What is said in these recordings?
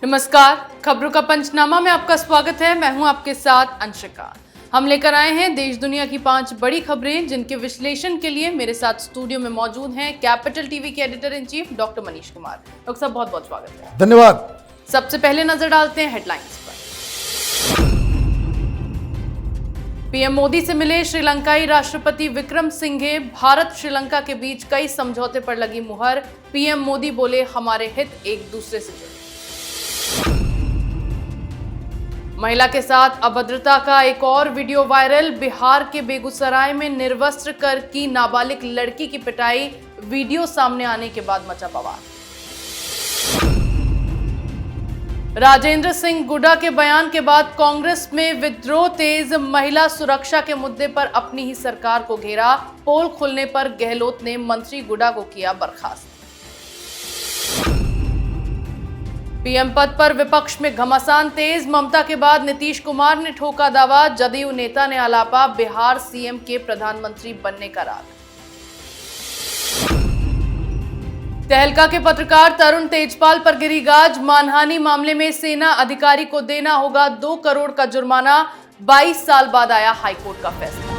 नमस्कार, खबरों का पंचनामा में आपका स्वागत है। मैं हूं आपके साथ अंशिका। हम लेकर आए हैं देश दुनिया की 5 बड़ी खबरें, जिनके विश्लेषण के लिए मेरे साथ स्टूडियो में मौजूद हैं कैपिटल टीवी के editor in chief doctor Manish Kumar. Doctor साहब, बहुत बहुत स्वागत है। धन्यवाद। सबसे पहले नजर डालते हैं हेडलाइंस पर। पीएम मोदी से मिले श्रीलंकाई राष्ट्रपति विक्रम सिंघे। भारत श्रीलंका के बीच कई समझौते पर लगी मुहर। पीएम मोदी बोले, हमारे हित एक दूसरे से जुड़े। महिला के साथ अभद्रता का एक और वीडियो वायरल। बिहार के बेगूसराय में निर्वस्त्र कर की नाबालिग लड़की की पिटाई। वीडियो सामने आने के बाद मचा बवाल। राजेंद्र सिंह गुडा के बयान के बाद कांग्रेस में विद्रोह तेज। महिला सुरक्षा के मुद्दे पर अपनी ही सरकार को घेरा। पोल खुलने पर गहलोत ने मंत्री गुडा को किया बर्खास्त। पीएम पद पर विपक्ष में घमासान तेज। ममता के बाद नीतीश कुमार ने ठोका दावा। जदयू नेता ने आलापा बिहार सीएम के प्रधानमंत्री बनने का राग। तहलका के पत्रकार तरुण तेजपाल पर गिरी गाज। मानहानि मामले में सेना अधिकारी को देना होगा 2 करोड़ का जुर्माना। 22 साल बाद आया हाईकोर्ट का फैसला।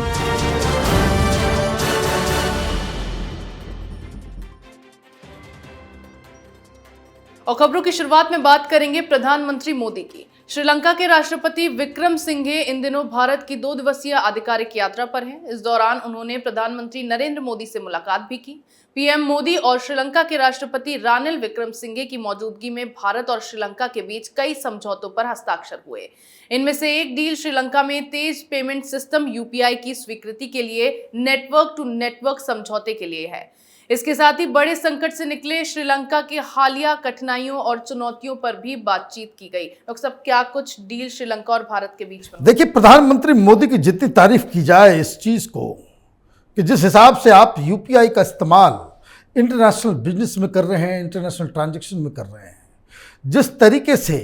और खबरों की शुरुआत में बात करेंगे प्रधानमंत्री मोदी की। श्रीलंका के राष्ट्रपति विक्रम सिंघे इन दिनों भारत की 2 दिवसीय आधिकारिक यात्रा पर हैं। इस दौरान उन्होंने प्रधानमंत्री नरेंद्र मोदी से मुलाकात भी की। पीएम मोदी और श्रीलंका के राष्ट्रपति रानिल विक्रमसिंघे की मौजूदगी में भारत और श्रीलंका के बीच कई समझौतों पर हस्ताक्षर हुए। इनमें से एक डील श्रीलंका में तेज पेमेंट सिस्टम यूपीआई की स्वीकृति के लिए नेटवर्क टू नेटवर्क समझौते के लिए है। इसके साथ ही बड़े संकट से निकले श्रीलंका के हालिया कठिनाइयों और चुनौतियों पर भी बातचीत की गई। डॉक्टर साहब, क्या कुछ डील श्रीलंका और भारत के बीच में? देखिए, प्रधानमंत्री मोदी की जितनी तारीफ की जाए इस चीज को कि जिस हिसाब से आप यूपीआई का इस्तेमाल इंटरनेशनल बिजनेस में कर रहे हैं, इंटरनेशनल ट्रांजैक्शन में कर रहे हैं, जिस तरीके से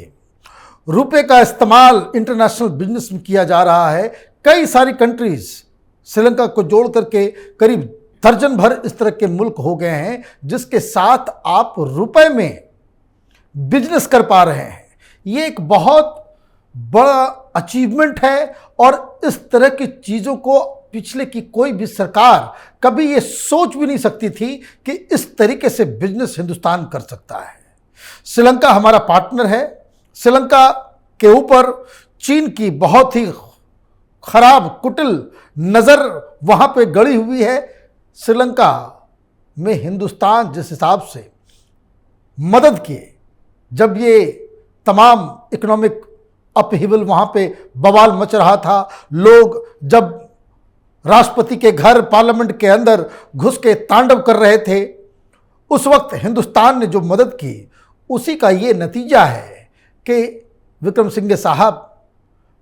रुपए का इस्तेमाल इंटरनेशनल बिजनेस में किया जा रहा है, कई सारी कंट्रीज श्रीलंका को जोड़ करके करीब दर्जन भर इस तरह के मुल्क हो गए हैं जिसके साथ आप रुपए में बिजनेस कर पा रहे हैं। ये एक बहुत बड़ा अचीवमेंट है और इस तरह की चीज़ों को पिछले की कोई भी सरकार कभी ये सोच भी नहीं सकती थी कि इस तरीके से बिजनेस हिंदुस्तान कर सकता है। श्रीलंका हमारा पार्टनर है। श्रीलंका के ऊपर चीन की बहुत ही खराब कुटिल नज़र वहाँ पे गड़ी हुई है। श्रीलंका में हिंदुस्तान जिस हिसाब से मदद किए, जब ये तमाम इकोनॉमिक अपहीवल वहाँ पे बवाल मच रहा था, लोग जब राष्ट्रपति के घर पार्लियामेंट के अंदर घुस के तांडव कर रहे थे, उस वक्त हिंदुस्तान ने जो मदद की, उसी का ये नतीजा है कि विक्रम सिंघे साहब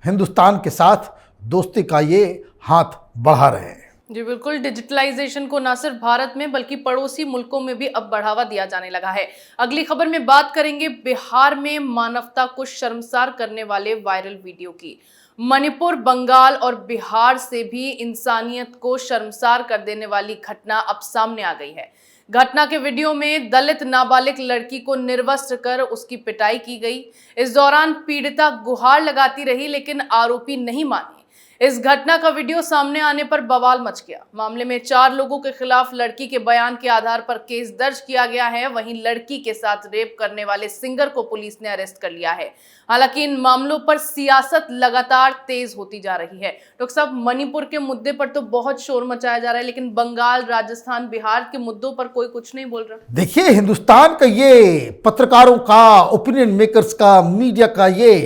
हिंदुस्तान के साथ दोस्ती का ये हाथ बढ़ा रहे हैं। जी बिल्कुल, डिजिटलाइजेशन को न सिर्फ भारत में बल्कि पड़ोसी मुल्कों में भी अब बढ़ावा दिया जाने लगा है। अगली खबर में बात करेंगे बिहार में मानवता को शर्मसार करने वाले वायरल वीडियो की। मणिपुर, बंगाल और बिहार से भी इंसानियत को शर्मसार कर देने वाली घटना अब सामने आ गई है। घटना के वीडियो में दलित नाबालिग लड़की को निर्वस्त्र कर उसकी पिटाई की गई। इस दौरान पीड़िता गुहार लगाती रही, लेकिन आरोपी नहीं माने। इस घटना का वीडियो सामने आने पर बवाल मच गया। मामले में 4 लोगों के खिलाफ लड़की के बयान के आधार पर केस दर्ज किया गया है। वहीं लड़की के साथ रेप करने वाले सिंगर को पुलिस ने अरेस्ट कर लिया है। हालांकि इन मामलों पर सियासत लगातार तेज होती जा रही है। डॉक्टर साहब, मणिपुर के मुद्दे पर तो बहुत शोर मचाया जा रहा है, लेकिन बंगाल, राजस्थान, बिहार के मुद्दों पर कोई कुछ नहीं बोल रहा। देखिए, हिंदुस्तान का ये पत्रकारों का, ओपिनियन मेकर्स का, मीडिया का ये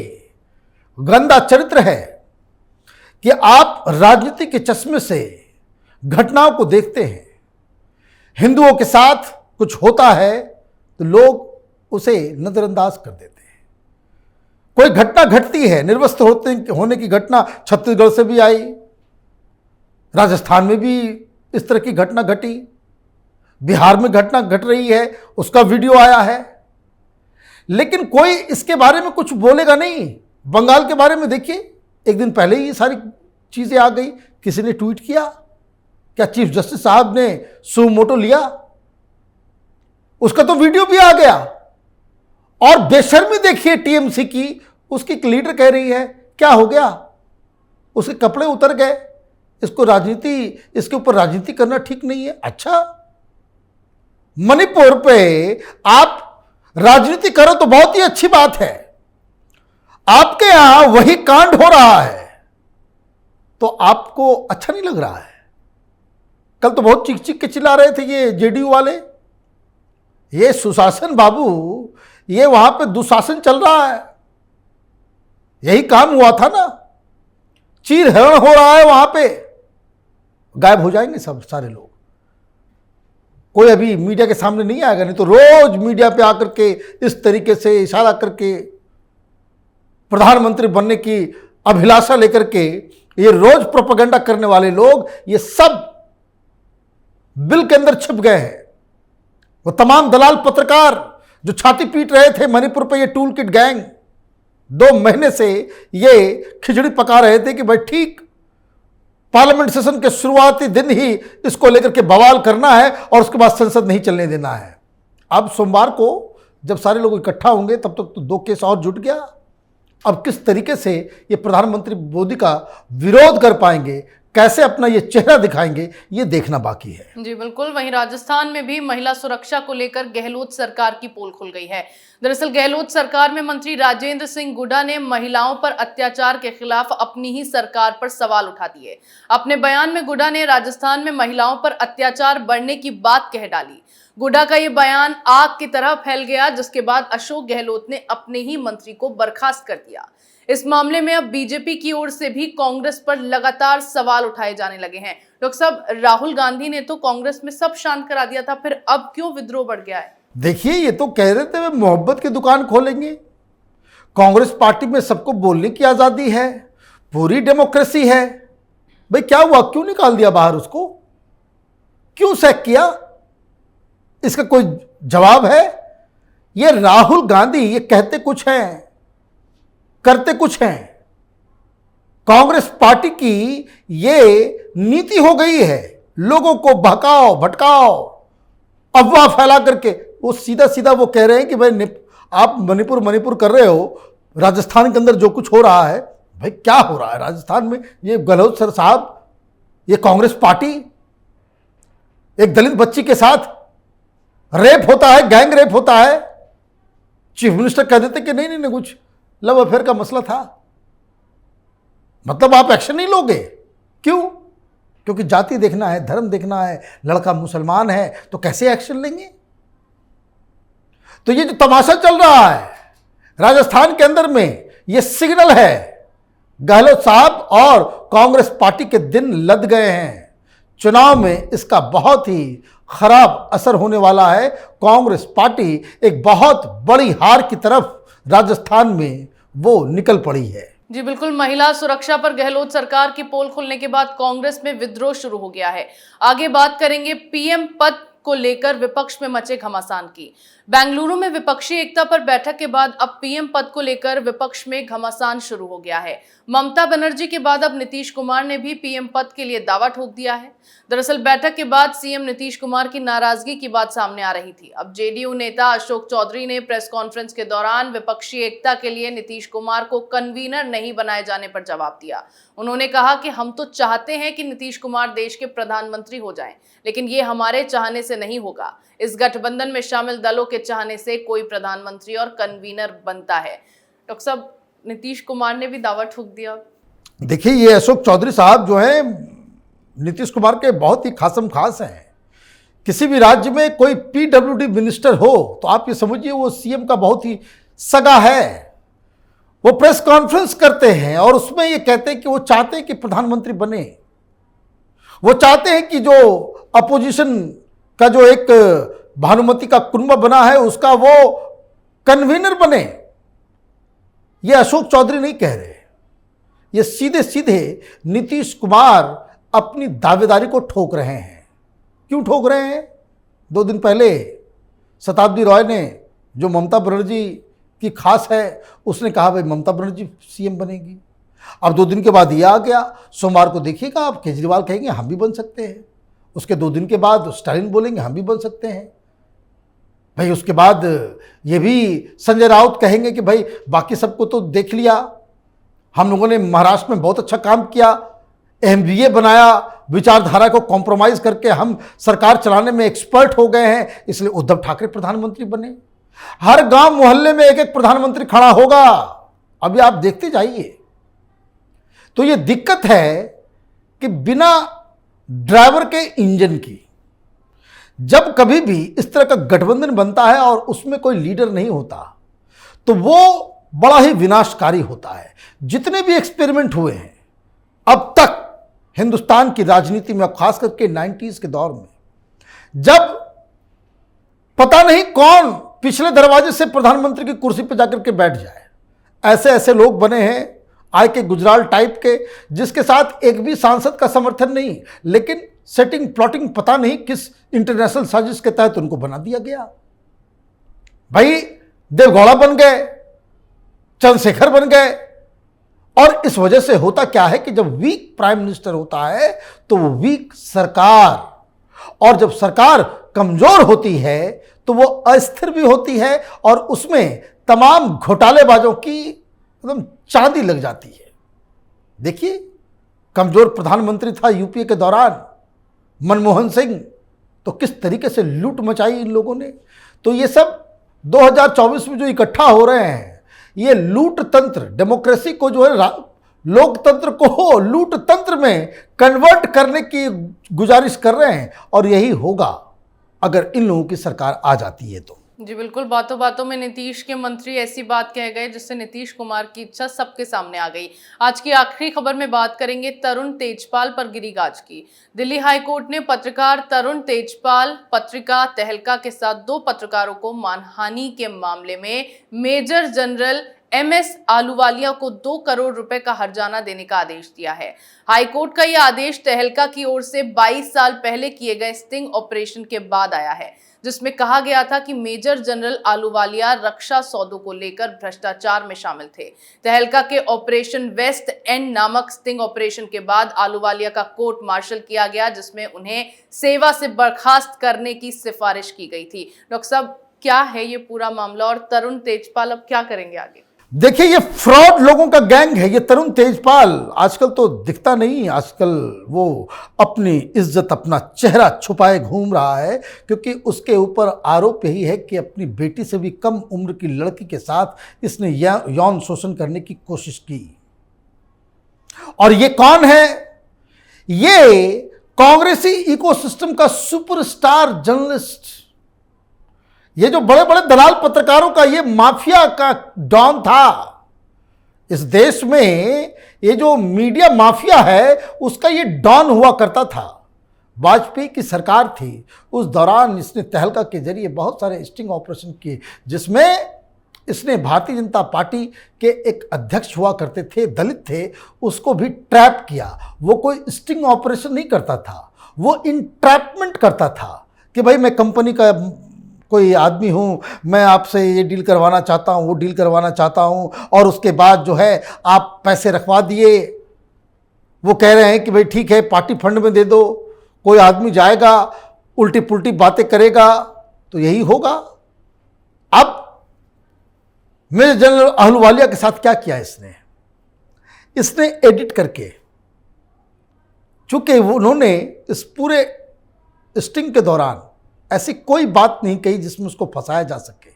गंदा चरित्र है कि आप राजनीति के चश्मे से घटनाओं को देखते हैं। हिंदुओं के साथ कुछ होता है तो लोग उसे नजरअंदाज कर देते हैं। कोई घटना घटती है, निर्वस्त्र होने की घटना छत्तीसगढ़ से भी आई, राजस्थान में भी इस तरह की घटना घटी, बिहार में घटना घट रही है, उसका वीडियो आया है, लेकिन कोई इसके बारे में कुछ बोलेगा नहीं। बंगाल के बारे में देखिए, एक दिन पहले ही सारी चीज़ें आ गई। किसी ने ट्वीट किया, क्या चीफ जस्टिस साहब ने सुमोटो लिया? उसका तो वीडियो भी आ गया और बेशर्मी देखिए टीएमसी की, उसकी एक लीडर कह रही है क्या हो गया, उसके कपड़े उतर गए, इसके ऊपर राजनीति करना ठीक नहीं है। अच्छा, मणिपुर पे आप राजनीति करो तो बहुत ही अच्छी बात है, आपके यहां वही कांड हो रहा है तो आपको अच्छा नहीं लग रहा है। कल तो बहुत चीख चीख के चिल्ला रहे थे ये जेडीयू वाले, ये सुशासन बाबू, ये वहां पे दुशासन चल रहा है, यही काम हुआ था ना, चीर हरण हो रहा है वहां पे। गायब हो जाएंगे सब सारे लोग, कोई अभी मीडिया के सामने नहीं आएगा, नहीं तो रोज मीडिया पे आकर के इस तरीके से इशारा करके प्रधानमंत्री बनने की अभिलाषा लेकर के ये रोज प्रोपेगेंडा करने वाले लोग, ये सब बिल के अंदर छिप गए हैं। वो तमाम दलाल पत्रकार जो छाती पीट रहे थे मणिपुर पे, ये टूल किट गैंग 2 महीने से ये खिचड़ी पका रहे थे कि भाई ठीक पार्लियामेंट सेशन के शुरुआती दिन ही इसको लेकर के बवाल करना है और उसके बाद संसद नहीं चलने देना है। अब सोमवार को जब सारे लोग इकट्ठा होंगे तब तक तो 2 केस और जुट गया। अब किस तरीके से ये प्रधानमंत्री मोदी का विरोध कर पाएंगे, कैसे अपना ये चेहरा दिखाएंगे, ये देखना बाकी है। जी बिल्कुल। वहीं राजस्थान में भी महिला सुरक्षा को लेकर गहलोत सरकार की पोल खुल गई है। दरअसल गहलोत सरकार में मंत्री राजेंद्र सिंह गुड्डा ने महिलाओं पर अत्याचार के खिलाफ अपनी ही सरकार पर सवाल उठा दिए। अपने बयान में गुड्डा ने राजस्थान में महिलाओं पर अत्याचार बढ़ने की बात कह डाली। गुड्डा का ये बयान आग की तरह फैल गया, जिसके बाद अशोक गहलोत ने अपने ही मंत्री को बर्खास्त कर दिया। इस मामले में अब बीजेपी की ओर से भी कांग्रेस पर लगातार सवाल उठाए जाने लगे हैं। डॉक्टर साहब, राहुल गांधी ने तो कांग्रेस में सब शांत करा दिया था, फिर अब क्यों विद्रोह बढ़ गया है? देखिए, ये तो कह रहे थे वे मोहब्बत की दुकान खोलेंगे। कांग्रेस पार्टी में सबको बोलने की आजादी है, पूरी डेमोक्रेसी है। भाई क्या हुआ, क्यों निकाल दिया बाहर उसको, क्यों सैक किया? इसका कोई जवाब है? ये राहुल गांधी ये कहते कुछ हैं, करते कुछ हैं। कांग्रेस पार्टी की ये नीति हो गई है, लोगों को बहकाओ भटकाओ, अफवाह फैला करके। वो सीधा सीधा वो कह रहे हैं कि भाई आप मणिपुर कर रहे हो, राजस्थान के अंदर जो कुछ हो रहा है, भाई क्या हो रहा है राजस्थान में? ये गहलोत सर साहब, ये कांग्रेस पार्टी, एक दलित बच्ची के साथ रेप होता है, गैंग रेप होता है, चीफ मिनिस्टर कह देते कि नहीं नहीं नहीं कुछ लव अफेयर का मसला था। मतलब आप एक्शन नहीं लोगे, क्यों? क्योंकि जाति देखना है, धर्म देखना है, लड़का मुसलमान है तो कैसे एक्शन लेंगे? तो ये जो तमाशा चल रहा है राजस्थान के अंदर में, ये सिग्नल है गहलोत साहब और कांग्रेस पार्टी के दिन लद गए हैं। चुनाव में इसका बहुत ही खराब असर होने वाला है। कांग्रेस पार्टी एक बहुत बड़ी हार की तरफ राजस्थान में वो निकल पड़ी है। जी बिल्कुल। महिला सुरक्षा पर गहलोत सरकार की पोल खुलने के बाद कांग्रेस में विद्रोह शुरू हो गया है। आगे बात करेंगे पीएम पद को लेकर विपक्ष में मचे घमासान की। बेंगलुरु में विपक्षी एकता पर बैठक के बाद अब पीएम पद को लेकर विपक्ष में घमासान शुरू हो गया है। ममता बनर्जी के बाद अब नीतीश कुमार ने भी पीएम पद के लिए दावा ठोक दिया है। दरअसल बैठक के बाद सीएम नीतीश कुमार की नाराजगी की बात सामने आ रही थी। अब जेडीयू नेता अशोक चौधरी ने प्रेस कॉन्फ्रेंस के दौरान विपक्षी एकता के लिए नीतीश कुमार को कन्वीनर नहीं बनाए जाने पर जवाब दिया। उन्होंने कहा कि हम तो चाहते हैं कि नीतीश कुमार देश के प्रधानमंत्री हो जाएं, लेकिन ये हमारे चाहने से नहीं होगा। इस गठबंधन में शामिल दलों के चाहने से कोई प्रधानमंत्री और कन्वीनर बनता है। डॉक्टर साहब, नीतीश कुमार ने भी दावा ठोक दिया। देखिए, ये अशोक चौधरी साहब जो हैं नीतीश कुमार के बहुत ही खासम खास हैं। किसी भी राज्य में कोई पीडब्ल्यूडी मिनिस्टर हो तो आप ये समझिए वो सीएम का बहुत ही सगा है। वो प्रेस कॉन्फ्रेंस करते हैं और उसमें ये कहते हैं कि वो चाहते हैं कि प्रधानमंत्री बने, वो चाहते हैं कि जो अपोजिशन का जो एक भानुमति का कुनबा बना है उसका वो कन्वीनर बने। ये अशोक चौधरी नहीं कह रहे, ये सीधे सीधे नीतीश कुमार अपनी दावेदारी को ठोक रहे हैं। क्यों ठोक रहे हैं? 2 दिन पहले शताब्दी रॉय ने, जो ममता बनर्जी की खास है, उसने कहा भाई ममता बनर्जी सीएम बनेगी। अब 2 दिन के बाद ये आ गया, सोमवार को देखिएगा आप केजरीवाल कहेंगे हम भी बन सकते हैं, उसके 2 दिन के बाद स्टालिन बोलेंगे हम भी बन सकते हैं। भाई उसके बाद ये भी संजय राउत कहेंगे कि भाई बाकी सबको तो देख लिया, हम लोगों ने महाराष्ट्र में बहुत अच्छा काम किया, एमबीए बनाया, विचारधारा को कॉम्प्रोमाइज करके हम सरकार चलाने में एक्सपर्ट हो गए हैं, इसलिए उद्धव ठाकरे प्रधानमंत्री बने। हर गांव मोहल्ले में एक एक प्रधानमंत्री खड़ा होगा, अभी आप देखते जाइए। तो ये दिक्कत है कि बिना ड्राइवर के इंजन की जब कभी भी इस तरह का गठबंधन बनता है और उसमें कोई लीडर नहीं होता तो वो बड़ा ही विनाशकारी होता है। जितने भी एक्सपेरिमेंट हुए हैं अब तक हिंदुस्तान की राजनीति में, खास करके 90s के दौर में, जब पता नहीं कौन पिछले दरवाजे से प्रधानमंत्री की कुर्सी पर जाकर के बैठ जाए, ऐसे ऐसे लोग बने हैं आय के गुजराल टाइप के, जिसके साथ एक भी सांसद का समर्थन नहीं, लेकिन सेटिंग प्लॉटिंग पता नहीं किस इंटरनेशनल साजिश के तहत उनको बना दिया गया। भाई देवगौड़ा बन गए, चंद्रशेखर बन गए। और इस वजह से होता क्या है कि जब वीक प्राइम मिनिस्टर होता है तो वो वीक सरकार, और जब सरकार कमजोर होती है तो वो अस्थिर भी होती है और उसमें तमाम घोटालेबाजों की एकदम चांदी लग जाती है। देखिए, कमजोर प्रधानमंत्री था यूपीए के दौरान मनमोहन सिंह, तो किस तरीके से लूट मचाई इन लोगों ने। तो ये सब 2024 में जो इकट्ठा हो रहे हैं, ये लूट तंत्र, डेमोक्रेसी को जो है लोकतंत्र को लूट तंत्र में कन्वर्ट करने की गुजारिश कर रहे हैं, और यही होगा अगर इन लोगों की सरकार आ जाती है तो। जी बिल्कुल, बातों बातों में नीतीश के मंत्री ऐसी बात कह गए जिससे नीतीश कुमार की इच्छा सबके सामने आ गई। आज की आखिरी खबर में बात करेंगे तरुण तेजपाल पर गिरी गाज की। दिल्ली हाईकोर्ट ने पत्रकार तरुण तेजपाल पत्रिका तहलका के साथ 2 पत्रकारों को मानहानि के मामले में मेजर जनरल MS आलूवालिया को 2 करोड़ रुपए का हर्जाना देने का आदेश दिया है। हाईकोर्ट का यह आदेश तहलका की ओर से 22 साल पहले किए गए स्टिंग ऑपरेशन के बाद आया है, जिसमें कहा गया था कि मेजर जनरल आलूवालिया रक्षा सौदों को लेकर भ्रष्टाचार में शामिल थे। तहलका के ऑपरेशन वेस्ट एंड नामक स्टिंग ऑपरेशन के बाद आलूवालिया का कोर्ट मार्शल किया गया, जिसमें उन्हें सेवा से बर्खास्त करने की सिफारिश की गई थी। डॉक्टर साहब, क्या है ये पूरा मामला और तरुण तेजपाल अब क्या करेंगे आगे? देखिए, ये फ्रॉड लोगों का गैंग है। ये तरुण तेजपाल आजकल तो दिखता नहीं, आजकल वो अपनी इज्जत, अपना चेहरा छुपाए घूम रहा है, क्योंकि उसके ऊपर आरोप यही है कि अपनी बेटी से भी कम उम्र की लड़की के साथ इसने यौन शोषण करने की कोशिश की। और ये कौन है? ये कांग्रेसी इकोसिस्टम का सुपरस्टार जर्नलिस्ट, ये जो बड़े बड़े दलाल पत्रकारों का ये माफिया का डॉन था। इस देश में ये जो मीडिया माफिया है उसका ये डॉन हुआ करता था। वाजपेयी की सरकार थी, उस दौरान इसने तहलका के जरिए बहुत सारे स्टिंग ऑपरेशन किए, जिसमें इसने भारतीय जनता पार्टी के एक अध्यक्ष हुआ करते थे, दलित थे, उसको भी ट्रैप किया। वो कोई स्टिंग ऑपरेशन नहीं करता था, वो इंट्रैपमेंट करता था कि भाई मैं कंपनी का कोई आदमी हूँ, मैं आपसे ये डील करवाना चाहता हूँ, वो डील करवाना चाहता हूँ, और उसके बाद जो है आप पैसे रखवा दिए। वो कह रहे हैं कि भाई ठीक है, पार्टी फंड में दे दो, कोई आदमी जाएगा उल्टी पुल्टी बातें करेगा, तो यही होगा। अब मेजर जनरल आलूवालिया के साथ क्या किया इसने एडिट करके, चूंकि उन्होंने इस पूरे स्टिंग के दौरान ऐसी कोई बात नहीं कही जिसमें उसको फंसाया जा सके,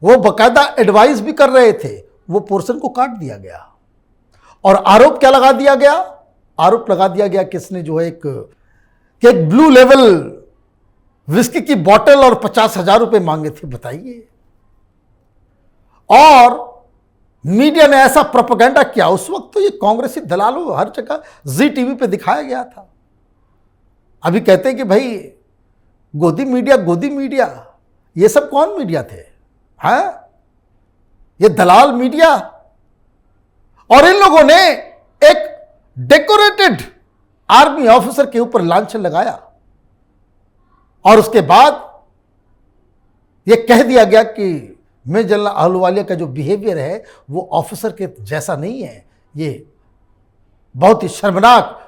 वो बकायदा एडवाइस भी कर रहे थे, वो पोर्शन को काट दिया गया। और आरोप क्या लगा दिया गया? आरोप लगा दिया गया कि इसने जो है एक ब्लू लेवल विस्की की बोतल और 50,000 रुपए मांगे थे। बताइए। और मीडिया ने ऐसा प्रोपेगेंडा किया, उस वक्त तो ये कांग्रेसी दलालों हर जगह जी टीवी पे दिखाया गया था। अभी कहते हैं कि भाई गोदी मीडिया, ये सब कौन मीडिया थे? हैं? ये दलाल मीडिया। और इन लोगों ने एक डेकोरेटेड आर्मी ऑफिसर के ऊपर लांछन लगाया, और उसके बाद यह कह दिया गया कि मेजर जनरल आलूवालिया का जो बिहेवियर है वो ऑफिसर के जैसा नहीं है, ये बहुत ही शर्मनाक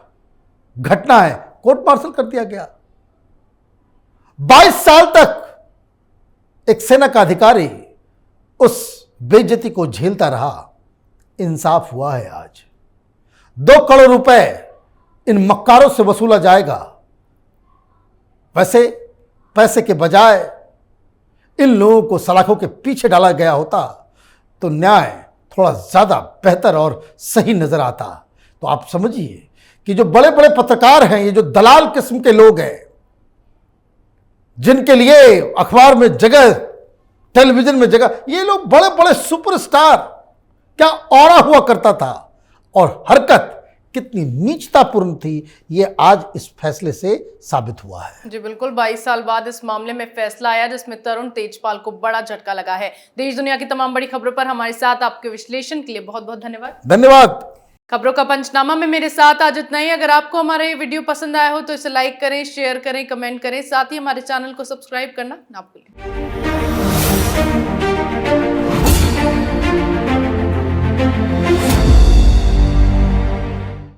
घटना है। कोर्ट मार्शल कर दिया गया। 22 साल तक एक सेना का अधिकारी उस बेइज्जती को झेलता रहा। इंसाफ हुआ है आज। 2 करोड़ रुपए इन मक्कारों से वसूला जाएगा। वैसे पैसे के बजाय इन लोगों को सलाखों के पीछे डाला गया होता तो न्याय थोड़ा ज्यादा बेहतर और सही नजर आता। तो आप समझिए कि जो बड़े बड़े पत्रकार हैं, ये जो दलाल किस्म के लोग हैं, जिनके लिए अखबार में जगह, टेलीविजन में जगह, ये लोग बड़े बड़े सुपरस्टार, क्या ऑरा हुआ करता था और हरकत कितनी नीचतापूर्ण थी, ये आज इस फैसले से साबित हुआ है। जी बिल्कुल, 22 साल बाद इस मामले में फैसला आया जिसमें तरुण तेजपाल को बड़ा झटका लगा है। देश दुनिया की तमाम बड़ी खबरों पर हमारे साथ आपके विश्लेषण के लिए बहुत बहुत धन्यवाद। धन्यवाद। खबरों का पंचनामा में मेरे साथ आज इतना ही। अगर आपको हमारा ये वीडियो पसंद आया हो तो इसे लाइक करें, शेयर करें, कमेंट करें, साथ ही हमारे चैनल को सब्सक्राइब करना ना भूलें।